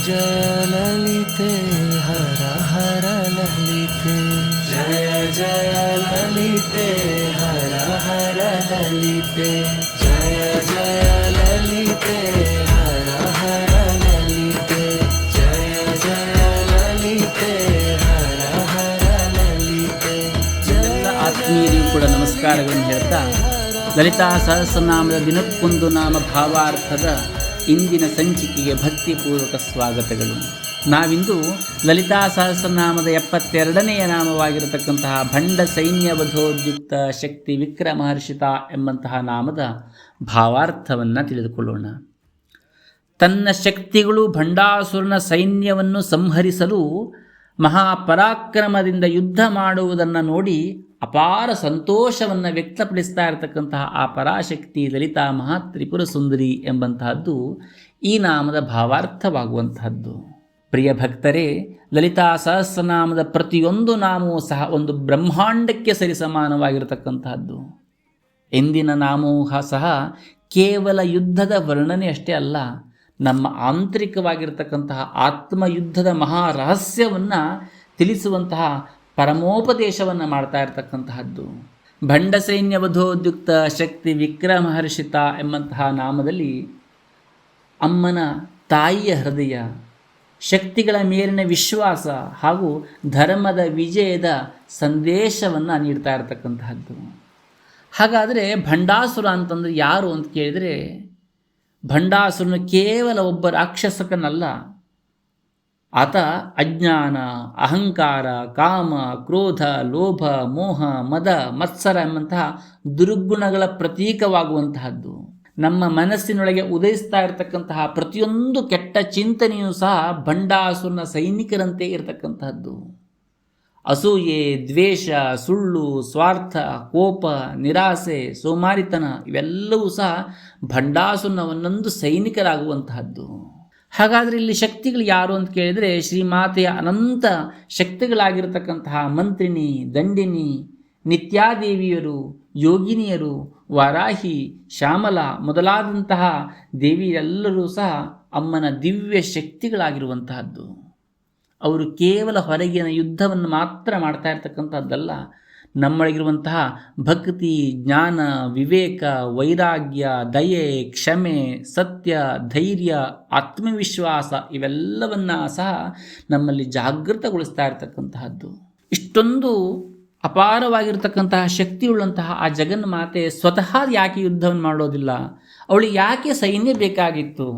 जय ललिते हर हर ललिते जय जय ललिते हर हर ललिते जय जय ललिते हर हर ललिते जय जय ललिते हर हर ललिते ಎಲ್ಲ ಆತ್ಮೀಯರಿಗೂ ಕೂಡ ನಮಸ್ಕಾರಗಳನ್ನು ಹೇಳ್ತಾ ಲಲಿತಾ ಸಹಸ್ರನಾಮದ ದಿನಕ್ಕೊಂದು ನಾಮ ಭಾವಾರ್ಥದ ಇಂದಿನ ಸಂಚಿಕೆಗೆ ಭಕ್ತಿಪೂರ್ವಕ ಸ್ವಾಗತಗಳು. ನಾವಿಂದು ಲಲಿತಾ ಸಹಸ್ರನಾಮದ 72ನೆಯ ನಾಮವಾಗಿರತಕ್ಕಂತಹ ಭಂಡ ಸೈನ್ಯ ವಧೋದ್ಯುಕ್ತ ಶಕ್ತಿ ವಿಕ್ರಮಹರ್ಷಿತ ಎಂಬಂತಹ ನಾಮದ ಭಾವಾರ್ಥವನ್ನು ತಿಳಿದುಕೊಳ್ಳೋಣ. ತನ್ನ ಶಕ್ತಿಗಳು ಭಂಡಾಸುರನ ಸೈನ್ಯವನ್ನು ಸಂಹರಿಸಲು ಮಹಾಪರಾಕ್ರಮದಿಂದ ಯುದ್ಧ ಮಾಡುವುದನ್ನು ನೋಡಿ ಅಪಾರ ಸಂತೋಷವನ್ನು ವ್ಯಕ್ತಪಡಿಸ್ತಾ ಇರತಕ್ಕಂತಹ ಆ ಪರಾಶಕ್ತಿ ಲಲಿತಾ ಮಹಾತ್ರಿಪುರ ಸುಂದರಿ ಎಂಬಂತಹದ್ದು ಈ ನಾಮದ ಭಾವಾರ್ಥವಾಗುವಂತಹದ್ದು. ಪ್ರಿಯ ಭಕ್ತರೇ, ಲಲಿತಾ ಸಹಸ್ರನಾಮದ ಪ್ರತಿಯೊಂದು ನಾಮವೂ ಸಹ ಒಂದು ಬ್ರಹ್ಮಾಂಡಕ್ಕೆ ಸರಿಸಮಾನವಾಗಿರತಕ್ಕಂತಹದ್ದು. ಎಂದಿನ ನಾಮವೂ ಸಹ ಕೇವಲ ಯುದ್ಧದ ವರ್ಣನೆ ಅಷ್ಟೇ ಅಲ್ಲ, ನಮ್ಮ ಆಂತರಿಕವಾಗಿರತಕ್ಕಂತಹ ಆತ್ಮಯುದ್ಧದ ಮಹಾರಹಸ್ಯವನ್ನು ತಿಳಿಸುವಂತಹ ಪರಮೋಪದೇಶವನ್ನು ಮಾಡ್ತಾ ಇರತಕ್ಕಂತಹದ್ದು. ಭಂಡ ಸೈನ್ಯ ವಧೋದ್ಯುಕ್ತ ಶಕ್ತಿ ವಿಕ್ರಮಹರ್ಷಿತ ಎಂಬಂತಹ ನಾಮದಲ್ಲಿ ಅಮ್ಮನ ತಾಯಿಯ ಹೃದಯ, ಶಕ್ತಿಗಳ ಮೇಲಿನ ವಿಶ್ವಾಸ ಹಾಗೂ ಧರ್ಮದ ವಿಜಯದ ಸಂದೇಶವನ್ನು ನೀಡ್ತಾ ಇರತಕ್ಕಂತಹದ್ದು. ಹಾಗಾದರೆ ಭಂಡಾಸುರ ಅಂತಂದರೆ ಯಾರು ಅಂತ ಕೇಳಿದರೆ, ಭಂಡಾಸುರನು ಕೇವಲ ಒಬ್ಬ ರಾಕ್ಷಸಕನಲ್ಲ. ಆತ ಅಜ್ಞಾನ, ಅಹಂಕಾರ, ಕಾಮ, ಕ್ರೋಧ, ಲೋಭ, ಮೋಹ, ಮದ, ಮತ್ಸರ ಎಂಬಂತಹ ದುರ್ಗುಣಗಳ ಪ್ರತೀಕವಾಗುವಂತಹದ್ದು. ನಮ್ಮ ಮನಸ್ಸಿನೊಳಗೆ ಉದಯಿಸ್ತಾ ಇರತಕ್ಕಂತಹ ಪ್ರತಿಯೊಂದು ಕೆಟ್ಟ ಚಿಂತನೆಯೂ ಸಹ ಭಂಡಾಸುರನ ಸೈನಿಕರಂತೆ ಇರತಕ್ಕಂತಹದ್ದು. ಅಸೂಯೆ, ದ್ವೇಷ, ಸುಳ್ಳು, ಸ್ವಾರ್ಥ, ಕೋಪ, ನಿರಾಸೆ, ಸೋಮಾರಿತನ ಇವೆಲ್ಲವೂ ಸಹ ಭಂಡಾಸುರನ ಒಂದೊಂದು ಸೈನಿಕರಾಗುವಂತಹದ್ದು. ಹಾಗಾದರೆ ಇಲ್ಲಿ ಶಕ್ತಿಗಳು ಯಾರು ಅಂತ ಕೇಳಿದರೆ, ಶ್ರೀಮಾತೆಯ ಅನಂತ ಶಕ್ತಿಗಳಾಗಿರತಕ್ಕಂತಹ ಮಂತ್ರಿಣಿ, ದಂಡಿನಿ, ನಿತ್ಯಾದೇವಿಯರು, ಯೋಗಿನಿಯರು, ವಾರಾಹಿ, ಶ್ಯಾಮಲ ಮೊದಲಾದಂತಹ ದೇವಿಯರೆಲ್ಲರೂ ಸಹ ಅಮ್ಮನ ದಿವ್ಯ ಶಕ್ತಿಗಳಾಗಿರುವಂತಹದ್ದು. ಅವರು ಕೇವಲ ಹೊರಗಿನ ಯುದ್ಧವನ್ನು ಮಾತ್ರ ಮಾಡ್ತಾ ಇರ್ತಕ್ಕಂಥದ್ದಲ್ಲ, ನಮ್ಮೊಳಗಿರುವಂತಹ ಭಕ್ತಿ, ಜ್ಞಾನ, ವಿವೇಕ, ವೈರಾಗ್ಯ, ದಯೆ, ಕ್ಷಮೆ, ಸತ್ಯ, ಧೈರ್ಯ, ಆತ್ಮವಿಶ್ವಾಸ ಇವೆಲ್ಲವನ್ನು ಸಹ ನಮ್ಮಲ್ಲಿ ಜಾಗೃತಗೊಳಿಸ್ತಾ ಇರತಕ್ಕಂತಹದ್ದು. ಇಷ್ಟೊಂದು ಅಪಾರವಾಗಿರ್ತಕ್ಕಂತಹ ಶಕ್ತಿಯುಳ್ಳಂತಹ ಆ ಜಗನ್ಮಾತೆ ಸ್ವತಃ ಯಾಕೆ ಯುದ್ಧವನ್ನು ಮಾಡೋದಿಲ್ಲ? ಅವಳಿಗೆ ಯಾಕೆ ಸೈನ್ಯ ಬೇಕಾಗಿತ್ತು?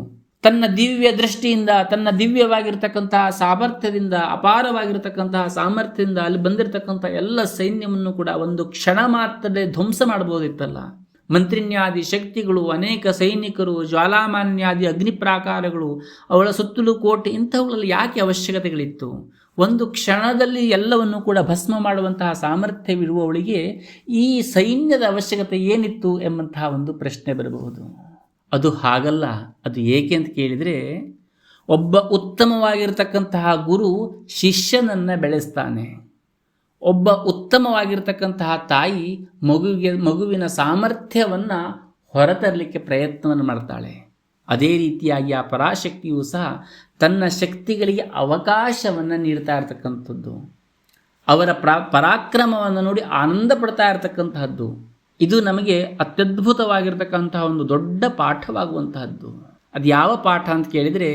ತನ್ನ ದಿವ್ಯ ದೃಷ್ಟಿಯಿಂದ, ತನ್ನ ದಿವ್ಯವಾಗಿರ್ತಕ್ಕಂತಹ ಸಾಮರ್ಥ್ಯದಿಂದ, ಅಪಾರವಾಗಿರ್ತಕ್ಕಂತಹ ಸಾಮರ್ಥ್ಯದಿಂದ ಅಲ್ಲಿ ಬಂದಿರತಕ್ಕಂಥ ಎಲ್ಲ ಸೈನ್ಯವನ್ನು ಕೂಡ ಒಂದು ಕ್ಷಣ ಮಾತ್ರದೇ ಧ್ವಂಸ ಮಾಡ್ಬೋದಿತ್ತಲ್ಲ. ಮಂತ್ರಿಣ್ಯಾದಿ ಶಕ್ತಿಗಳು, ಅನೇಕ ಸೈನಿಕರು, ಜ್ವಾಲಾಮಾನ್ಯಾದಿ ಅಗ್ನಿ ಪ್ರಾಕಾರಗಳು, ಅವಳ ಸುತ್ತಲೂ ಕೋಟೆ, ಇಂಥವುಗಳಲ್ಲಿ ಯಾಕೆ ಅವಶ್ಯಕತೆಗಳಿತ್ತು? ಒಂದು ಕ್ಷಣದಲ್ಲಿ ಎಲ್ಲವನ್ನು ಕೂಡ ಭಸ್ಮ ಮಾಡುವಂತಹ ಸಾಮರ್ಥ್ಯವಿರುವವಳಿಗೆ ಈ ಸೈನ್ಯದ ಅವಶ್ಯಕತೆ ಏನಿತ್ತು ಎಂಬಂತಹ ಒಂದು ಪ್ರಶ್ನೆ ಬರಬಹುದು. ಅದು ಹಾಗಲ್ಲ. ಅದು ಏಕೆ ಅಂತ ಕೇಳಿದರೆ, ಒಬ್ಬ ಉತ್ತಮವಾಗಿರ್ತಕ್ಕಂತಹ ಗುರು ಶಿಷ್ಯನನ್ನು ಬೆಳೆಸ್ತಾನೆ. ಒಬ್ಬ ಉತ್ತಮವಾಗಿರ್ತಕ್ಕಂತಹ ತಾಯಿ ಮಗುವಿನ ಸಾಮರ್ಥ್ಯವನ್ನು ಹೊರತರಲಿಕ್ಕೆ ಪ್ರಯತ್ನವನ್ನು ಮಾಡ್ತಾಳೆ. ಅದೇ ರೀತಿಯಾಗಿ ಆ ಪರಾಶಕ್ತಿಯೂ ಸಹ ತನ್ನ ಶಕ್ತಿಗಳಿಗೆ ಅವಕಾಶವನ್ನು ನೀಡ್ತಾ ಇರತಕ್ಕಂಥದ್ದು. ಅವರ ಪರಾಕ್ರಮವನ್ನು ನೋಡಿ ಆನಂದ ಪಡ್ತಾ ಇರತಕ್ಕಂತಹದ್ದು. ಇದು ನಮಗೆ ಅತ್ಯದ್ಭುತವಾಗಿರ್ತಕ್ಕಂತಹ ಒಂದು ದೊಡ್ಡ ಪಾಠವಾಗುವಂತಹದ್ದು. ಅದು ಯಾವ ಪಾಠ ಅಂತ ಕೇಳಿದರೆ,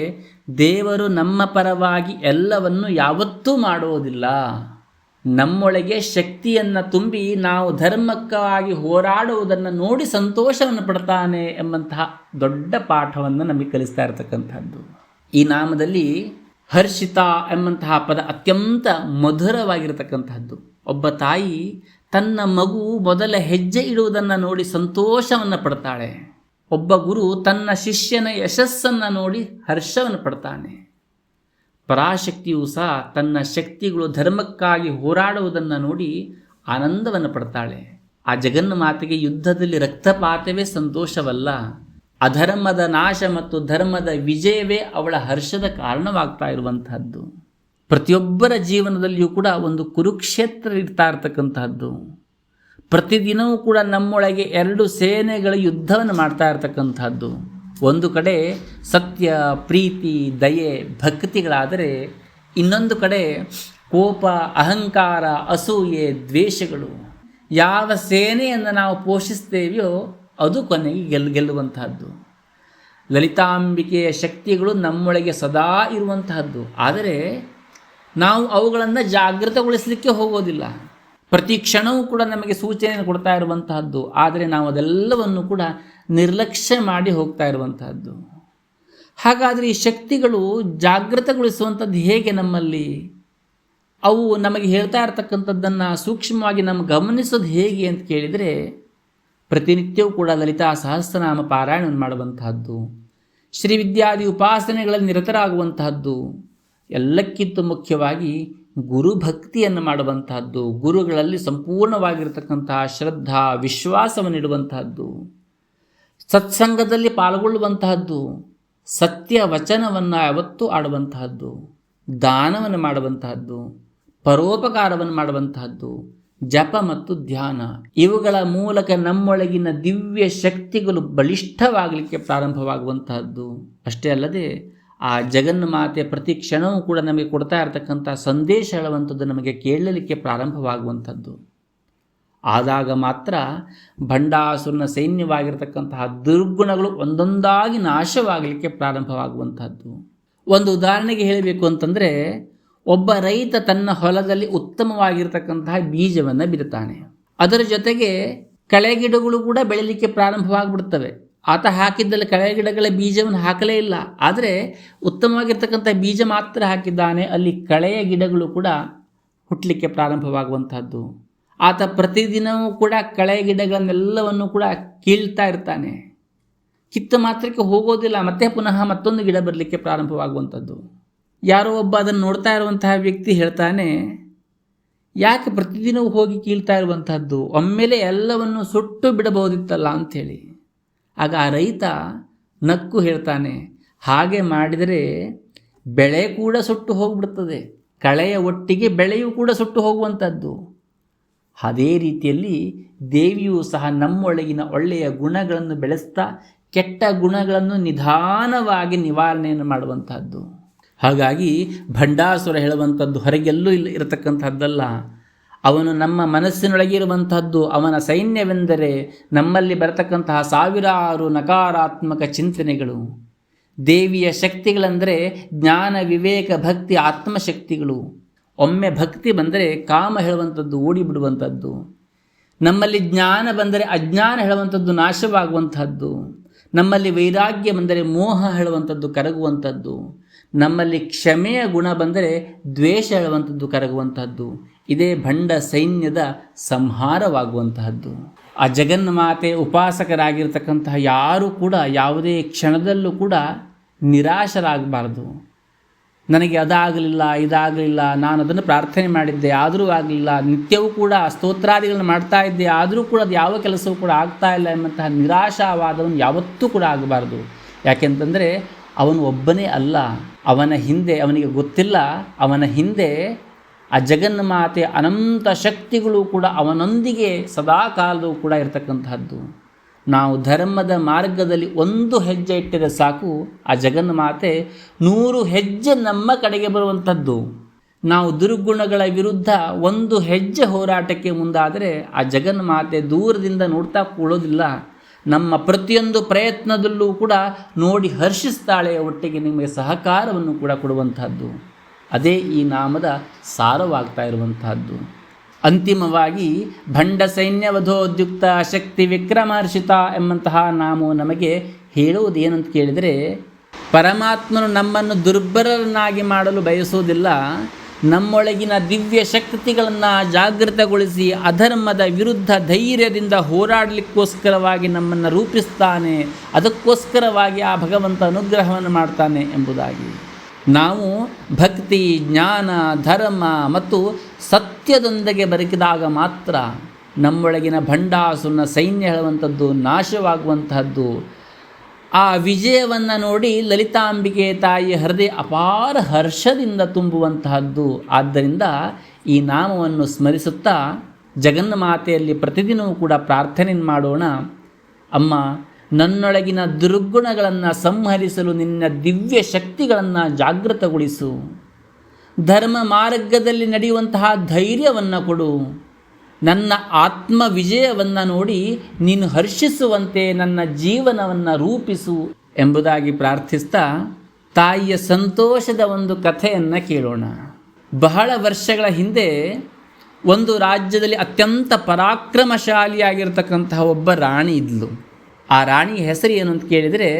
ದೇವರು ನಮ್ಮ ಪರವಾಗಿ ಎಲ್ಲವನ್ನು ಯಾವತ್ತೂ ಮಾಡೋದಿಲ್ಲ. ನಮ್ಮೊಳಗೆ ಶಕ್ತಿಯನ್ನು ತುಂಬಿ ನಾವು ಧರ್ಮಕ್ಕಾಗಿ ಹೋರಾಡುವುದನ್ನು ನೋಡಿ ಸಂತೋಷವನ್ನು ಪಡ್ತಾನೆ ಎಂಬಂತಹ ದೊಡ್ಡ ಪಾಠವನ್ನು ನಮಗೆ ಕಲಿಸ್ತಾ ಇರತಕ್ಕಂಥದ್ದು. ಈ ನಾಮದಲ್ಲಿ ಹರ್ಷಿತ ಎಂಬಂತಹ ಪದ ಅತ್ಯಂತ ಮಧುರವಾಗಿರತಕ್ಕಂತಹದ್ದು. ಒಬ್ಬ ತಾಯಿ ತನ್ನ ಮಗು ಮೊದಲ ಹೆಜ್ಜೆ ಇಡುವುದನ್ನು ನೋಡಿ ಸಂತೋಷವನ್ನು ಪಡ್ತಾಳೆ. ಒಬ್ಬ ಗುರು ತನ್ನ ಶಿಷ್ಯನ ಯಶಸ್ಸನ್ನು ನೋಡಿ ಹರ್ಷವನ್ನು ಪಡ್ತಾನೆ. ಪರಾಶಕ್ತಿಯೂ ಸಹ ತನ್ನ ಶಕ್ತಿಗಳು ಧರ್ಮಕ್ಕಾಗಿ ಹೋರಾಡುವುದನ್ನು ನೋಡಿ ಆನಂದವನ್ನು ಪಡ್ತಾಳೆ. ಆ ಜಗನ್ಮಾತೆಗೆ ಯುದ್ಧದಲ್ಲಿ ರಕ್ತಪಾತವೇ ಸಂತೋಷವಲ್ಲ, ಅಧರ್ಮದ ನಾಶ ಮತ್ತು ಧರ್ಮದ ವಿಜಯವೇ ಅವಳ ಹರ್ಷದ ಕಾರಣವಾಗ್ತಾ ಇರುವಂತಹದ್ದು. ಪ್ರತಿಯೊಬ್ಬರ ಜೀವನದಲ್ಲಿಯೂ ಕೂಡ ಒಂದು ಕುರುಕ್ಷೇತ್ರ ಇರ್ತಾ ಇರ್ತಕ್ಕಂತಹದ್ದು. ಪ್ರತಿದಿನವೂ ಕೂಡ ನಮ್ಮೊಳಗೆ ಎರಡು ಸೇನೆಗಳ ಯುದ್ಧವನ್ನು ಮಾಡ್ತಾ ಇರ್ತಕ್ಕಂಥದ್ದು. ಒಂದು ಕಡೆ ಸತ್ಯ, ಪ್ರೀತಿ, ದಯೆ, ಭಕ್ತಿಗಳಾದರೆ ಇನ್ನೊಂದು ಕಡೆ ಕೋಪ, ಅಹಂಕಾರ, ಅಸೂಯೆ, ದ್ವೇಷಗಳು. ಯಾವ ಸೇನೆಯನ್ನು ನಾವು ಪೋಷಿಸ್ತೇವೆಯೋ ಅದು ಕೊನೆಗೆ ಗೆಲ್ಲುವಂತಹದ್ದು. ಲಲಿತಾಂಬಿಕೆಯ ಶಕ್ತಿಗಳು ನಮ್ಮೊಳಗೆ ಸದಾ ಇರುವಂತಹದ್ದು. ಆದರೆ ನಾವು ಅವುಗಳನ್ನು ಜಾಗೃತಗೊಳಿಸಲಿಕ್ಕೆ ಹೋಗೋದಿಲ್ಲ. ಪ್ರತಿ ಕ್ಷಣವೂ ಕೂಡ ನಮಗೆ ಸೂಚನೆಯನ್ನು ಕೊಡ್ತಾ ಇರುವಂತಹದ್ದು. ಆದರೆ ನಾವು ಅದೆಲ್ಲವನ್ನು ಕೂಡ ನಿರ್ಲಕ್ಷ್ಯ ಮಾಡಿ ಹೋಗ್ತಾ ಇರುವಂತಹದ್ದು. ಹಾಗಾದರೆ ಈ ಶಕ್ತಿಗಳು ಜಾಗೃತಗೊಳಿಸುವಂಥದ್ದು ಹೇಗೆ ನಮ್ಮಲ್ಲಿ? ಅವು ನಮಗೆ ಹೇಳ್ತಾ ಇರತಕ್ಕಂಥದ್ದನ್ನು ಸೂಕ್ಷ್ಮವಾಗಿ ನಮಗೆ ಗಮನಿಸೋದು ಹೇಗೆ ಅಂತ ಕೇಳಿದರೆ, ಪ್ರತಿನಿತ್ಯವೂ ಕೂಡ ಲಲಿತಾ ಸಹಸ್ರನಾಮ ಪಾರಾಯಣವನ್ನು ಮಾಡುವಂತಹದ್ದು, ಶ್ರೀವಿದ್ಯಾದಿ ಉಪಾಸನೆಗಳಲ್ಲಿ ನಿರತರಾಗುವಂತಹದ್ದು, ಎಲ್ಲಕ್ಕಿಂತ ಮುಖ್ಯವಾಗಿ ಗುರುಭಕ್ತಿಯನ್ನು ಮಾಡುವಂತಹದ್ದು, ಗುರುಗಳಲ್ಲಿ ಸಂಪೂರ್ಣವಾಗಿರತಕ್ಕಂತಹ ಶ್ರದ್ಧಾ ವಿಶ್ವಾಸವನ್ನಿಡುವಂತಹದ್ದು, ಸತ್ಸಂಗದಲ್ಲಿ ಪಾಲ್ಗೊಳ್ಳುವಂತಹದ್ದು, ಸತ್ಯ ವಚನವನ್ನು ಯಾವತ್ತೂ ಆಡುವಂತಹದ್ದು, ದಾನವನ್ನು ಮಾಡುವಂತಹದ್ದು, ಪರೋಪಕಾರವನ್ನು ಮಾಡುವಂತಹದ್ದು, ಜಪ ಮತ್ತು ಧ್ಯಾನ. ಇವುಗಳ ಮೂಲಕ ನಮ್ಮೊಳಗಿನ ದಿವ್ಯ ಶಕ್ತಿಗಳು ಬಲಿಷ್ಠವಾಗಲಿಕ್ಕೆ ಪ್ರಾರಂಭವಾಗುವಂತಹದ್ದು. ಅಷ್ಟೇ ಅಲ್ಲದೆ ಆ ಜಗನ್ಮಾತೆ ಪ್ರತಿ ಕ್ಷಣವೂ ಕೂಡ ನಮಗೆ ಕೊಡ್ತಾ ಇರತಕ್ಕಂಥ ಸಂದೇಶ ಹೇಳುವಂಥದ್ದು ನಮಗೆ ಕೇಳಲಿಕ್ಕೆ ಪ್ರಾರಂಭವಾಗುವಂಥದ್ದು. ಆದಾಗ ಮಾತ್ರ ಭಂಡಾಸುರನ ಸೈನ್ಯವಾಗಿರತಕ್ಕಂತಹ ದುರ್ಗುಣಗಳು ಒಂದೊಂದಾಗಿ ನಾಶವಾಗಲಿಕ್ಕೆ ಪ್ರಾರಂಭವಾಗುವಂಥದ್ದು. ಒಂದು ಉದಾಹರಣೆಗೆ ಹೇಳಬೇಕು ಅಂತಂದರೆ, ಒಬ್ಬ ರೈತ ತನ್ನ ಹೊಲದಲ್ಲಿ ಉತ್ತಮವಾಗಿರ್ತಕ್ಕಂತಹ ಬೀಜವನ್ನು ಬಿತ್ತುತ್ತಾನೆ. ಅದರ ಜೊತೆಗೆ ಕಳೆಗಿಡಗಳು ಕೂಡ ಬೆಳೀಲಿಕ್ಕೆ ಪ್ರಾರಂಭವಾಗಿಬಿಡ್ತವೆ. ಆತ ಹಾಕಿದ್ದಲ್ಲಿ ಕಳೆಗಿಡಗಳ ಬೀಜವನ್ನು ಹಾಕಲೇ ಇಲ್ಲ, ಆದರೆ ಉತ್ತಮವಾಗಿರ್ತಕ್ಕಂಥ ಬೀಜ ಮಾತ್ರ ಹಾಕಿದ್ದಾನೆ. ಅಲ್ಲಿ ಕಳೆಯ ಗಿಡಗಳು ಕೂಡ ಹುಟ್ಟಲಿಕ್ಕೆ ಪ್ರಾರಂಭವಾಗುವಂತಹದ್ದು. ಆತ ಪ್ರತಿದಿನವೂ ಕೂಡ ಕಳೆಯ ಗಿಡಗಳನ್ನೆಲ್ಲವನ್ನು ಕೂಡ ಕೀಳ್ತಾ ಇರ್ತಾನೆ. ಕಿತ್ತ ಮಾತ್ರಕ್ಕೆ ಹೋಗೋದಿಲ್ಲ, ಮತ್ತೆ ಪುನಃ ಮತ್ತೊಂದು ಗಿಡ ಬರಲಿಕ್ಕೆ ಪ್ರಾರಂಭವಾಗುವಂಥದ್ದು. ಯಾರೋ ಒಬ್ಬ ಅದನ್ನು ನೋಡ್ತಾ ಇರುವಂತಹ ವ್ಯಕ್ತಿ ಹೇಳ್ತಾನೆ, ಯಾಕೆ ಪ್ರತಿದಿನವೂ ಹೋಗಿ ಕೀಳ್ತಾ ಇರುವಂತಹದ್ದು, ಒಮ್ಮೆಲೆ ಎಲ್ಲವನ್ನು ಸುಟ್ಟು ಬಿಡಬಹುದಿತ್ತಲ್ಲ ಅಂಥೇಳಿ. ಆಗ ಆ ರೈತ ನಕ್ಕು ಹೇಳ್ತಾನೆ, ಹಾಗೆ ಮಾಡಿದರೆ ಬೆಳೆ ಕೂಡ ಸುಟ್ಟು ಹೋಗಿಬಿಡ್ತದೆ, ಕಳೆಯ ಒಟ್ಟಿಗೆ ಬೆಳೆಯೂ ಕೂಡ ಸುಟ್ಟು ಹೋಗುವಂಥದ್ದು. ಅದೇ ರೀತಿಯಲ್ಲಿ ದೇವಿಯೂ ಸಹ ನಮ್ಮೊಳಗಿನ ಒಳ್ಳೆಯ ಗುಣಗಳನ್ನು ಬೆಳೆಸ್ತಾ ಕೆಟ್ಟ ಗುಣಗಳನ್ನು ನಿಧಾನವಾಗಿ ನಿವಾರಣೆಯನ್ನು ಮಾಡುವಂತಹದ್ದು. ಹಾಗಾಗಿ ಭಂಡಾಸುರ ಹೇಳುವಂಥದ್ದು ಹೊರಗೆಲ್ಲೂ ಇರತಕ್ಕಂಥದ್ದಲ್ಲ, ಅವನು ನಮ್ಮ ಮನಸ್ಸಿನೊಳಗೆ ಇರುವಂತಹದ್ದು. ಅವನ ಸೈನ್ಯವೆಂದರೆ ನಮ್ಮಲ್ಲಿ ಬರತಕ್ಕಂತಹ ಸಾವಿರಾರು ನಕಾರಾತ್ಮಕ ಚಿಂತನೆಗಳು. ದೇವಿಯ ಶಕ್ತಿಗಳೆಂದರೆ ಜ್ಞಾನ, ವಿವೇಕ, ಭಕ್ತಿ, ಆತ್ಮಶಕ್ತಿಗಳು. ಒಮ್ಮೆ ಭಕ್ತಿ ಬಂದರೆ ಕಾಮ ಹೇಳುವಂಥದ್ದು ಓಡಿಬಿಡುವಂಥದ್ದು. ನಮ್ಮಲ್ಲಿ ಜ್ಞಾನ ಬಂದರೆ ಅಜ್ಞಾನ ಹೇಳುವಂಥದ್ದು ನಾಶವಾಗುವಂಥದ್ದು. ನಮ್ಮಲ್ಲಿ ವೈರಾಗ್ಯ ಬಂದರೆ ಮೋಹ ಹೇಳುವಂಥದ್ದು ಕರಗುವಂಥದ್ದು. ನಮ್ಮಲ್ಲಿ ಕ್ಷಮೆಯ ಗುಣ ಬಂದರೆ ದ್ವೇಷ ಹೇಳುವಂಥದ್ದು ಕರಗುವಂತಹದ್ದು. ಇದೇ ಭಂಡ ಸೈನ್ಯದ ಸಂಹಾರವಾಗುವಂತಹದ್ದು. ಆ ಜಗನ್ಮಾತೆ ಉಪಾಸಕರಾಗಿರ್ತಕ್ಕಂತಹ ಯಾರೂ ಕೂಡ ಯಾವುದೇ ಕ್ಷಣದಲ್ಲೂ ಕೂಡ ನಿರಾಶರಾಗಬಾರ್ದು. ನನಗೆ ಅದಾಗಲಿಲ್ಲ, ಇದಾಗಲಿಲ್ಲ, ನಾನು ಅದನ್ನು ಪ್ರಾರ್ಥನೆ ಮಾಡಿದ್ದೆ ಆದರೂ ಆಗಲಿಲ್ಲ, ನಿತ್ಯವೂ ಕೂಡ ಸ್ತೋತ್ರಾದಿಗಳನ್ನು ಮಾಡ್ತಾ ಇದ್ದೆ ಆದರೂ ಕೂಡ ಅದು ಯಾವ ಕೆಲಸವೂ ಕೂಡ ಆಗ್ತಾ ಇಲ್ಲ ಎಂಬಂತಹ ನಿರಾಶಾವಾದವನ್ನು ಯಾವತ್ತೂ ಕೂಡ ಆಗಬಾರ್ದು. ಯಾಕೆಂತಂದರೆ ಅವನು ಒಬ್ಬನೇ ಅಲ್ಲ, ಅವನ ಹಿಂದೆ ಅವನಿಗೆ ಗೊತ್ತಿಲ್ಲ, ಅವನ ಹಿಂದೆ ಆ ಜಗನ್ಮಾತೆ ಅನಂತ ಶಕ್ತಿಗಳು ಕೂಡ ಅವನೊಂದಿಗೆ ಸದಾ ಕಾಲದೂ ಕೂಡ ಇರತಕ್ಕಂತಹದ್ದು. ನಾವು ಧರ್ಮದ ಮಾರ್ಗದಲ್ಲಿ ಒಂದು ಹೆಜ್ಜೆ ಇಟ್ಟರೆ ಸಾಕು, ಆ ಜಗನ್ಮಾತೆ 100 ಹೆಜ್ಜೆ ನಮ್ಮ ಕಡೆಗೆ ಬರುವಂಥದ್ದು. ನಾವು ದುರ್ಗುಣಗಳ ವಿರುದ್ಧ ಒಂದು ಹೆಜ್ಜೆ ಹೋರಾಟಕ್ಕೆ ಮುಂದಾದರೆ ಆ ಜಗನ್ಮಾತೆ ದೂರದಿಂದ ನೋಡ್ತಾ ಕೂಡೋದಿಲ್ಲ. ನಮ್ಮ ಪ್ರತಿಯೊಂದು ಪ್ರಯತ್ನದಲ್ಲೂ ಕೂಡ ನೋಡಿ ಹರ್ಷಿಸ್ತಾಳೆ, ಒಟ್ಟಿಗೆ ನಿಮಗೆ ಸಹಕಾರವನ್ನು ಕೂಡ ಕೊಡುವಂತಹದ್ದು. ಅದೇ ಈ ನಾಮದ ಸಾರವಾಗ್ತಾ ಇರುವಂತಹದ್ದು. ಅಂತಿಮವಾಗಿ ಭಂಡ ಸೈನ್ಯವಧೋದ್ಯುಕ್ತ ಶಕ್ತಿ ವಿಕ್ರಮಹರ್ಷಿತ ಎಂಬಂತಹ ನಾಮವು ನಮಗೆ ಹೇಳುವುದೇನಂತ ಕೇಳಿದರೆ, ಪರಮಾತ್ಮನು ನಮ್ಮನ್ನು ದುರ್ಬಲರನ್ನಾಗಿ ಮಾಡಲು ಬಯಸುವುದಿಲ್ಲ, ನಮ್ಮೊಳಗಿನ ದಿವ್ಯ ಶಕ್ತಿಗಳನ್ನು ಜಾಗೃತಗೊಳಿಸಿ ಅಧರ್ಮದ ವಿರುದ್ಧ ಧೈರ್ಯದಿಂದ ಹೋರಾಡಲಿಕ್ಕೋಸ್ಕರವಾಗಿ ನಮ್ಮನ್ನು ರೂಪಿಸ್ತಾನೆ. ಅದಕ್ಕೋಸ್ಕರವಾಗಿ ಆ ಭಗವಂತ ಅನುಗ್ರಹವನ್ನು ಮಾಡ್ತಾನೆ ಎಂಬುದಾಗಿ. ನಾವು ಭಕ್ತಿ, ಜ್ಞಾನ, ಧರ್ಮ ಮತ್ತು ಸತ್ಯದೊಂದಿಗೆ ಬದುಕಿದಾಗ ಮಾತ್ರ ನಮ್ಮೊಳಗಿನ ಭಂಡಾಸುರನ ಸೈನ್ಯ ಹೇಳುವಂಥದ್ದು ನಾಶವಾಗುವಂತಹದ್ದು. ಆ ವಿಜಯವನ್ನು ನೋಡಿ ಲಲಿತಾಂಬಿಕೆ ತಾಯಿಯ ಹೃದಯ ಅಪಾರ ಹರ್ಷದಿಂದ ತುಂಬುವಂತಹದ್ದು. ಆದ್ದರಿಂದ ಈ ನಾಮವನ್ನು ಸ್ಮರಿಸುತ್ತಾ ಜಗನ್ಮಾತೆಯಲ್ಲಿ ಪ್ರತಿದಿನವೂ ಕೂಡ ಪ್ರಾರ್ಥನೆ ಮಾಡೋಣ. ಅಮ್ಮ, ನನ್ನೊಳಗಿನ ದುರ್ಗುಣಗಳನ್ನು ಸಂಹರಿಸಲು ನಿನ್ನ ದಿವ್ಯ ಶಕ್ತಿಗಳನ್ನು ಜಾಗೃತಗೊಳಿಸು. ಧರ್ಮ ಮಾರ್ಗದಲ್ಲಿ ನಡೆಯುವಂತಹ ಧೈರ್ಯವನ್ನು ಕೊಡು. ನನ್ನ ಆತ್ಮ ವಿಜಯವನ್ನು ನೋಡಿ ನೀನು ಹರ್ಷಿಸುವಂತೆ ನನ್ನ ಜೀವನವನ್ನು ರೂಪಿಸು ಎಂಬುದಾಗಿ ಪ್ರಾರ್ಥಿಸ್ತಾ ತಾಯಿಯ ಸಂತೋಷದ ಒಂದು ಕಥೆಯನ್ನು ಕೇಳೋಣ. ಬಹಳ ವರ್ಷಗಳ ಹಿಂದೆ ಒಂದು ರಾಜ್ಯದಲ್ಲಿ ಅತ್ಯಂತ ಪರಾಕ್ರಮಶಾಲಿಯಾಗಿರ್ತಕ್ಕಂತಹ ಒಬ್ಬ ರಾಣಿ ಇದ್ಲು. ಆ ರಾಣಿಯ ಹೆಸರು ಏನು ಅಂತ ಕೇಳಿದರೆ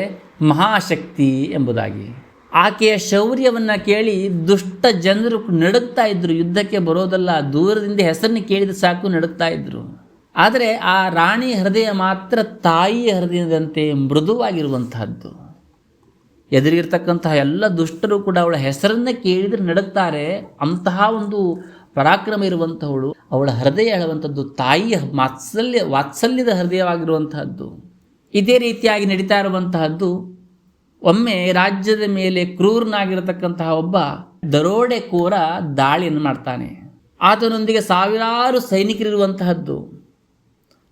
ಮಹಾಶಕ್ತಿ ಎಂಬುದಾಗಿ. ಆಕೆಯ ಶೌರ್ಯವನ್ನು ಕೇಳಿ ದುಷ್ಟ ಜನರು ನಡುಗ್ತಾ ಇದ್ದರು. ಯುದ್ಧಕ್ಕೆ ಬರೋದಲ್ಲ, ದೂರದಿಂದ ಹೆಸರನ್ನು ಕೇಳಿದ ಸಾಕು ನಡುಗ್ತಾ ಇದ್ದರು. ಆದರೆ ಆ ರಾಣಿ ಹೃದಯ ಮಾತ್ರ ತಾಯಿಯ ಹೃದಯದಂತೆ ಮೃದುವಾಗಿರುವಂತಹದ್ದು. ಎದುರಿಗಿರ್ತಕ್ಕಂತಹ ಎಲ್ಲ ದುಷ್ಟರು ಕೂಡ ಅವಳ ಹೆಸರನ್ನು ಕೇಳಿದರೆ ನಡುಗ್ತಾರೆ. ಅಂತಹ ಒಂದು ಪರಾಕ್ರಮ ಇರುವಂತಹವಳು. ಅವಳ ಹೃದಯ ಹೇಳುವಂಥದ್ದು ತಾಯಿಯ ವಾತ್ಸಲ್ಯದ ಹೃದಯವಾಗಿರುವಂತಹದ್ದು. ಇದೇ ರೀತಿಯಾಗಿ ನಡೀತಾ ಇರುವಂತಹದ್ದು. ಒಮ್ಮೆ ರಾಜ್ಯದ ಮೇಲೆ ಕ್ರೂರನಾಗಿರತಕ್ಕಂತಹ ಒಬ್ಬ ದರೋಡೆಕೋರ ದಾಳಿಯನ್ನು ಮಾಡ್ತಾನೆ. ಆತನೊಂದಿಗೆ ಸಾವಿರಾರು ಸೈನಿಕರಿರುವಂತಹದ್ದು.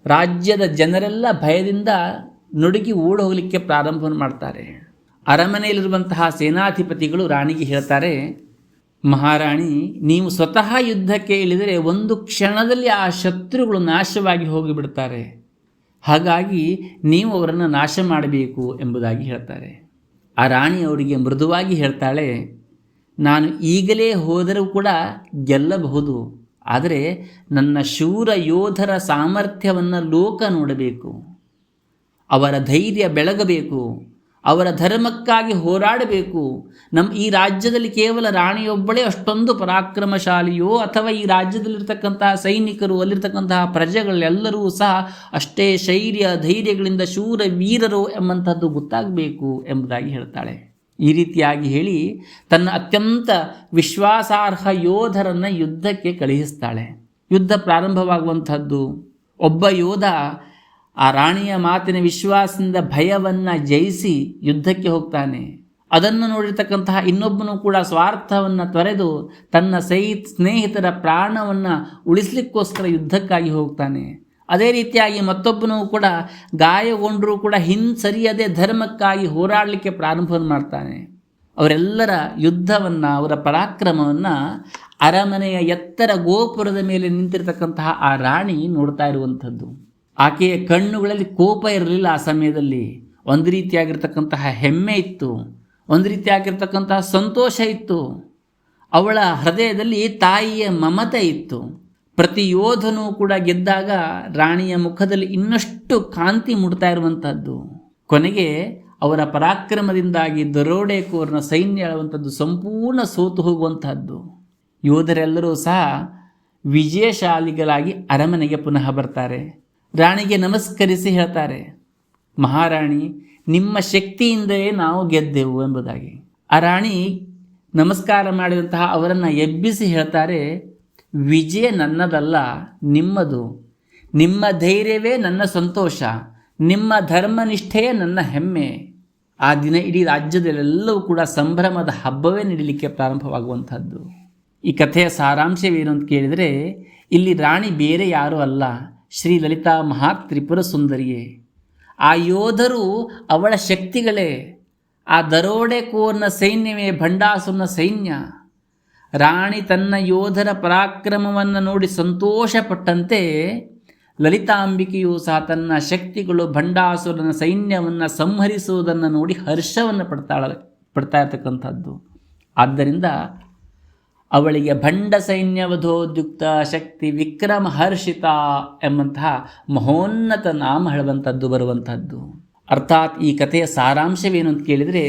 ರಾಜ್ಯದ ಜನರೆಲ್ಲ ಭಯದಿಂದ ನುಡುಗಿ ಓಡಿ ಹೋಗಲಿಕ್ಕೆ ಪ್ರಾರಂಭವನ್ನು ಮಾಡ್ತಾರೆ. ಅರಮನೆಯಲ್ಲಿರುವಂತಹ ಸೇನಾಧಿಪತಿಗಳು ರಾಣಿಗೆ ಹೇಳ್ತಾರೆ, ಮಹಾರಾಣಿ, ನೀವು ಸ್ವತಃ ಯುದ್ಧಕ್ಕೆ ಇಳಿದರೆ ಒಂದು ಕ್ಷಣದಲ್ಲಿ ಆ ಶತ್ರುಗಳು ನಾಶವಾಗಿ ಹೋಗಿಬಿಡ್ತಾರೆ. ಹಾಗಾಗಿ ನೀವು ಅವರನ್ನು ನಾಶ ಮಾಡಬೇಕು ಎಂಬುದಾಗಿ ಹೇಳ್ತಾರೆ. ಆ ರಾಣಿ ಅವರಿಗೆ ಮೃದುವಾಗಿ ಹೇಳ್ತಾಳೆ, ನಾನು ಈಗಲೇ ಹೋದರೂ ಕೂಡ ಗೆಲ್ಲಬಹುದು. ಆದರೆ ನನ್ನ ಶೂರ ಯೋಧರ ಸಾಮರ್ಥ್ಯವನ್ನು ಲೋಕ ನೋಡಬೇಕು. ಅವರ ಧೈರ್ಯ ಬೆಳಗಬೇಕು. ಅವರ ಧರ್ಮಕ್ಕಾಗಿ ಹೋರಾಡಬೇಕು. ಈ ರಾಜ್ಯದಲ್ಲಿ ಕೇವಲ ರಾಣಿಯೊಬ್ಬಳೇ ಅಷ್ಟೊಂದು ಪರಾಕ್ರಮಶಾಲಿಯೋ ಅಥವಾ ಈ ರಾಜ್ಯದಲ್ಲಿರ್ತಕ್ಕಂತಹ ಸೈನಿಕರು, ಅಲ್ಲಿರ್ತಕ್ಕಂತಹ ಪ್ರಜೆಗಳೆಲ್ಲರೂ ಸಹ ಅಷ್ಟೇ ಧೈರ್ಯಗಳಿಂದ ಶೂರ ವೀರರು ಎಂಬಂಥದ್ದು ಗೊತ್ತಾಗಬೇಕು ಎಂಬುದಾಗಿ ಹೇಳ್ತಾಳೆ. ಈ ರೀತಿಯಾಗಿ ಹೇಳಿ ತನ್ನ ಅತ್ಯಂತ ವಿಶ್ವಾಸಾರ್ಹ ಯೋಧರನ್ನು ಯುದ್ಧಕ್ಕೆ ಕಳುಹಿಸ್ತಾಳೆ. ಯುದ್ಧ ಪ್ರಾರಂಭವಾಗುವಂಥದ್ದು. ಒಬ್ಬ ಯೋಧ ಆ ರಾಣಿಯ ಮಾತಿನ ವಿಶ್ವಾಸದಿಂದ ಭಯವನ್ನು ಜಯಿಸಿ ಯುದ್ಧಕ್ಕೆ ಹೋಗ್ತಾನೆ. ಅದನ್ನು ನೋಡಿರ್ತಕ್ಕಂತಹ ಇನ್ನೊಬ್ಬನು ಕೂಡ ಸ್ವಾರ್ಥವನ್ನು ತೊರೆದು ತನ್ನ ಸ್ನೇಹಿತರ ಪ್ರಾಣವನ್ನು ಉಳಿಸಲಿಕ್ಕೋಸ್ಕರ ಯುದ್ಧಕ್ಕಾಗಿ ಹೋಗ್ತಾನೆ. ಅದೇ ರೀತಿಯಾಗಿ ಮತ್ತೊಬ್ಬನು ಕೂಡ ಗಾಯಗೊಂಡರೂ ಕೂಡ ಹಿಂಸರಿಯದೆ ಧರ್ಮಕ್ಕಾಗಿ ಹೋರಾಡಲಿಕ್ಕೆ ಪ್ರಾರಂಭವನ್ನು ಮಾಡ್ತಾನೆ. ಅವರೆಲ್ಲರ ಯುದ್ಧವನ್ನು, ಅವರ ಪರಾಕ್ರಮವನ್ನು ಅರಮನೆಯ ಎತ್ತರ ಗೋಪುರದ ಮೇಲೆ ನಿಂತಿರ್ತಕ್ಕಂತಹ ಆ ರಾಣಿ ನೋಡ್ತಾ ಇರುವಂಥದ್ದು. ಆಕೆಯ ಕಣ್ಣುಗಳಲ್ಲಿ ಕೋಪ ಇರಲಿಲ್ಲ. ಆ ಸಮಯದಲ್ಲಿ ಒಂದು ರೀತಿಯಾಗಿರ್ತಕ್ಕಂತಹ ಹೆಮ್ಮೆ ಇತ್ತು, ಒಂದು ರೀತಿಯಾಗಿರ್ತಕ್ಕಂತಹ ಸಂತೋಷ ಇತ್ತು. ಅವಳ ಹೃದಯದಲ್ಲಿ ತಾಯಿಯ ಮಮತೆ ಇತ್ತು. ಪ್ರತಿ ಯೋಧನೂ ಕೂಡ ಗೆದ್ದಾಗ ರಾಣಿಯ ಮುಖದಲ್ಲಿ ಇನ್ನಷ್ಟು ಕಾಂತಿ ಮೂಡ್ತಾ ಇರುವಂಥದ್ದು. ಕೊನೆಗೆ ಅವರ ಪರಾಕ್ರಮದಿಂದಾಗಿ ದರೋಡೆಕೋರನ ಸೈನ್ಯ ಹೇಳುವಂಥದ್ದು ಸಂಪೂರ್ಣ ಸೋತು ಹೋಗುವಂತಹದ್ದು. ಯೋಧರೆಲ್ಲರೂ ಸಹ ವಿಜಯಶಾಲಿಗಳಾಗಿ ಅರಮನೆಗೆ ಪುನಃ ಬರ್ತಾರೆ. ರಾಣಿಗೆ ನಮಸ್ಕರಿಸಿ ಹೇಳ್ತಾರೆ, ಮಹಾರಾಣಿ, ನಿಮ್ಮ ಶಕ್ತಿಯಿಂದಲೇ ನಾವು ಗೆದ್ದೆವು ಎಂಬುದಾಗಿ. ಆ ರಾಣಿ ನಮಸ್ಕಾರ ಮಾಡಿದಂತಹ ಅವರನ್ನು ಎಬ್ಬಿಸಿ ಹೇಳ್ತಾರೆ, ವಿಜಯ ನನ್ನದಲ್ಲ, ನಿಮ್ಮದು. ನಿಮ್ಮ ಧೈರ್ಯವೇ ನನ್ನ ಸಂತೋಷ, ನಿಮ್ಮ ಧರ್ಮನಿಷ್ಠೆಯೇ ನನ್ನ ಹೆಮ್ಮೆ. ಆ ದಿನ ಇಡೀ ರಾಜ್ಯದಲ್ಲೆಲ್ಲವೂ ಕೂಡ ಸಂಭ್ರಮದ ಹಬ್ಬವೇ ನಡೀಲಿಕ್ಕೆ ಪ್ರಾರಂಭವಾಗುವಂಥದ್ದು. ಈ ಕಥೆಯ ಸಾರಾಂಶವೇನು ಅಂತ ಕೇಳಿದರೆ, ಇಲ್ಲಿ ರಾಣಿ ಬೇರೆ ಯಾರೂ ಅಲ್ಲ, ಶ್ರೀ ಲಲಿತಾ ಮಹಾತ್ರಿಪುರ ಸುಂದರಿಯೇ. ಆ ಯೋಧರು ಅವಳ ಶಕ್ತಿಗಳೇ. ಆ ದರೋಡೆಕೋರನ ಸೈನ್ಯವೇ ಭಂಡಾಸುರನ ಸೈನ್ಯ. ರಾಣಿ ತನ್ನ ಯೋಧರ ಪರಾಕ್ರಮವನ್ನು ನೋಡಿ ಸಂತೋಷಪಟ್ಟಂತೆ ಲಲಿತಾಂಬಿಕೆಯು ಸಹ ತನ್ನ ಶಕ್ತಿಗಳು ಭಂಡಾಸುರನ ಸೈನ್ಯವನ್ನು ಸಂಹರಿಸುವುದನ್ನು ನೋಡಿ ಹರ್ಷವನ್ನು ಪಡ್ತಾ ಇರ್ತಕ್ಕಂಥದ್ದು. ಆದ್ದರಿಂದ ಅವಳಿಗೆ ಭಂಡ ಸೈನ್ಯವಧೋದ್ಯುಕ್ತ ಶಕ್ತಿ ವಿಕ್ರಮ ಹರ್ಷಿತ ಎಂಬಂತಹ ಮಹೋನ್ನತ ನಾಮ ಹೇಳುವಂಥದ್ದು ಬರುವಂಥದ್ದು. ಅರ್ಥಾತ್ ಈ ಕಥೆಯ ಸಾರಾಂಶವೇನು ಅಂತ ಕೇಳಿದರೆ,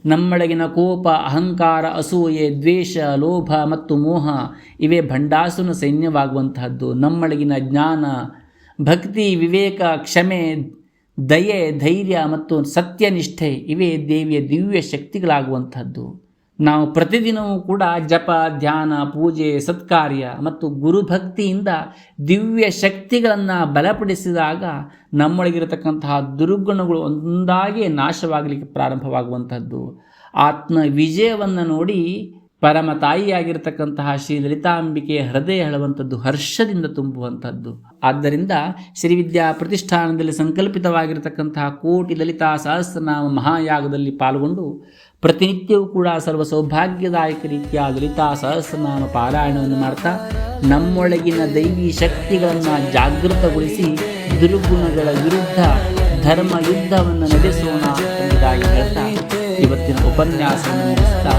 ನಮ್ಮೊಳಗಿನ ಕೋಪ, ಅಹಂಕಾರ, ಅಸೂಯೆ, ದ್ವೇಷ, ಲೋಭ ಮತ್ತು ಮೋಹ ಇವೇ ಭಂಡಾಸುರನ ಸೈನ್ಯವಾಗುವಂತಹದ್ದು. ನಮ್ಮೊಳಗಿನ ಜ್ಞಾನ, ಭಕ್ತಿ, ವಿವೇಕ, ಕ್ಷಮೆ, ದಯೆ, ಧೈರ್ಯ ಮತ್ತು ಸತ್ಯನಿಷ್ಠೆ ಇವೇ ದೇವಿಯ ದಿವ್ಯ ಶಕ್ತಿಗಳಾಗುವಂಥದ್ದು. ನಾವು ಪ್ರತಿದಿನವೂ ಕೂಡ ಜಪ, ಧ್ಯಾನ, ಪೂಜೆ, ಸತ್ಕಾರ್ಯ ಮತ್ತು ಗುರುಭಕ್ತಿಯಿಂದ ದಿವ್ಯ ಶಕ್ತಿಗಳನ್ನು ಬಲಪಡಿಸಿದಾಗ ನಮ್ಮೊಳಗಿರತಕ್ಕಂತಹ ದುರ್ಗುಣಗಳು ಒಂದಾಗಿ ನಾಶವಾಗಲಿಕ್ಕೆ ಪ್ರಾರಂಭವಾಗುವಂಥದ್ದು. ಆತ್ಮ ವಿಜಯವನ್ನು ನೋಡಿ ಪರಮ ತಾಯಿಯಾಗಿರ್ತಕ್ಕಂತಹ ಶ್ರೀ ಲಲಿತಾಂಬಿಕೆಯ ಹೃದಯ ಹೇಳುವಂಥದ್ದು ಹರ್ಷದಿಂದ ತುಂಬುವಂಥದ್ದು. ಆದ್ದರಿಂದ ಶ್ರೀವಿದ್ಯಾ ಪ್ರತಿಷ್ಠಾನದಲ್ಲಿ ಸಂಕಲ್ಪಿತವಾಗಿರತಕ್ಕಂತಹ ಕೋಟಿ ಲಲಿತಾ ಸಹಸ್ರನಾಮ ಮಹಾಯಾಗದಲ್ಲಿ ಪಾಲ್ಗೊಂಡು ಪ್ರತಿನಿತ್ಯವೂ ಕೂಡ ಸರ್ವ ಸೌಭಾಗ್ಯದಾಯಕ ರೀತಿಯ ಲಲಿತಾ ಸಹಸ್ರನಾಮ ಪಾರಾಯಣವನ್ನು ಮಾಡ್ತಾ ನಮ್ಮೊಳಗಿನ ದೈವಿ ಶಕ್ತಿಗಳನ್ನು ಜಾಗೃತಗೊಳಿಸಿ ದುರ್ಗುಣಗಳ ವಿರುದ್ಧ ಧರ್ಮ ಯುದ್ಧವನ್ನು ನಡೆಸೋಣ ಎಂಬುದಾಗಿ ಹೇಳ್ತಾ ಇವತ್ತಿನ ಉಪನ್ಯಾಸವನ್ನು ಮುಗಿಸ್ತಾ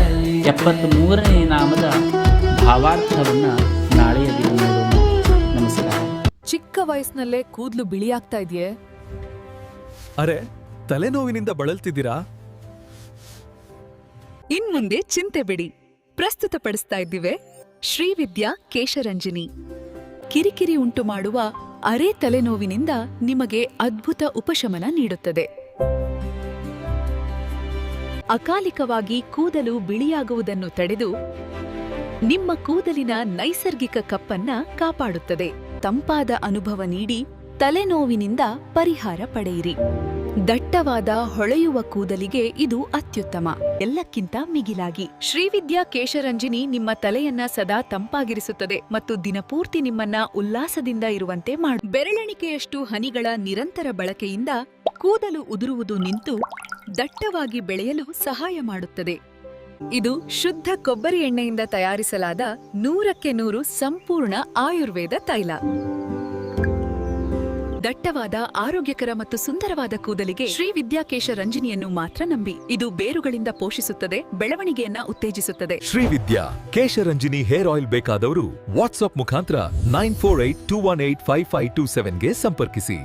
73ನೇ ನಾಮದ ಭಾವಾರ್ಥವನ್ನು ನಾಳೆಯ ದಿನ ನೋಡೋಣ. ನಮಸ್ಕಾರ. ಚಿಕ್ಕ ವಯಸ್ಸಿನಲ್ಲೇ ಕೂದಲು ಬಿಳಿಯಾಗ್ತಾ ಇದೆಯೇ? ಅರೆ, ತಲೆನೋವಿನಿಂದ ಬಳಲ್ತಿದ್ದೀರಾ? ಇನ್ಮುಂದೆ ಚಿಂತೆ ಬಿಡಿ. ಪ್ರಸ್ತುತಪಡಿಸ್ತಾ ಇದ್ದೀವಿ ಶ್ರೀವಿದ್ಯಾ ಕೇಶರಂಜಿನಿ. ಕಿರಿಕಿರಿ ಉಂಟು ಮಾಡುವ ಅರೆ ತಲೆನೋವಿನಿಂದ ನಿಮಗೆ ಅದ್ಭುತ ಉಪಶಮನ ನೀಡುತ್ತದೆ. ಅಕಾಲಿಕವಾಗಿ ಕೂದಲು ಬಿಳಿಯಾಗುವುದನ್ನು ತಡೆದು ನಿಮ್ಮ ಕೂದಲಿನ ನೈಸರ್ಗಿಕ ಕಪ್ಪನ್ನ ಕಾಪಾಡುತ್ತದೆ. ತಂಪಾದ ಅನುಭವ ನೀಡಿ ತಲೆನೋವಿನಿಂದ ಪರಿಹಾರ ಪಡೆಯಿರಿ. ದಟ್ಟವಾದ ಹೊಳೆಯುವ ಕೂದಲಿಗೆ ಇದು ಅತ್ಯುತ್ತಮ. ಎಲ್ಲಕ್ಕಿಂತ ಮಿಗಿಲಾಗಿ ಶ್ರೀವಿದ್ಯಾ ಕೇಶರಂಜಿನಿ ನಿಮ್ಮ ತಲೆಯನ್ನ ಸದಾ ತಂಪಾಗಿರಿಸುತ್ತದೆ ಮತ್ತು ದಿನಪೂರ್ತಿ ನಿಮ್ಮನ್ನ ಉಲ್ಲಾಸದಿಂದ ಇರುವಂತೆ ಮಾಡು. ಬೆರಳೆಣಿಕೆಯಷ್ಟು ಹನಿಗಳ ನಿರಂತರ ಬಳಕೆಯಿಂದ ಕೂದಲು ಉದುರುವುದು ನಿಂತು ದಟ್ಟವಾಗಿ ಬೆಳೆಯಲು ಸಹಾಯ ಮಾಡುತ್ತದೆ. ಇದು ಶುದ್ಧ ಕೊಬ್ಬರಿ ಎಣ್ಣೆಯಿಂದ ತಯಾರಿಸಲಾದ 100ಕ್ಕೆ 100 ಸಂಪೂರ್ಣ ಆಯುರ್ವೇದ ತೈಲ. ದಟ್ಟವಾದ ಆರೋಗ್ಯಕರ ಮತ್ತು ಸುಂದರವಾದ ಕೂದಲಿಗೆ ಶ್ರೀವಿದ್ಯಾ ಕೇಶರಂಜಿನಿಯನ್ನು ಮಾತ್ರ ನಂಬಿ. ಇದು ಬೇರುಗಳಿಂದ ಪೋಷಿಸುತ್ತದೆ, ಬೆಳವಣಿಗೆಯನ್ನ ಉತ್ತೇಜಿಸುತ್ತದೆ. ಶ್ರೀವಿದ್ಯಾ ಕೇಶರಂಜಿನಿ ಹೇರ್ ಆಯಿಲ್ ಬೇಕಾದವರು ವಾಟ್ಸ್ಆಪ್ ಮುಖಾಂತರ 9482185527ಗೆ ಸಂಪರ್ಕಿಸಿ.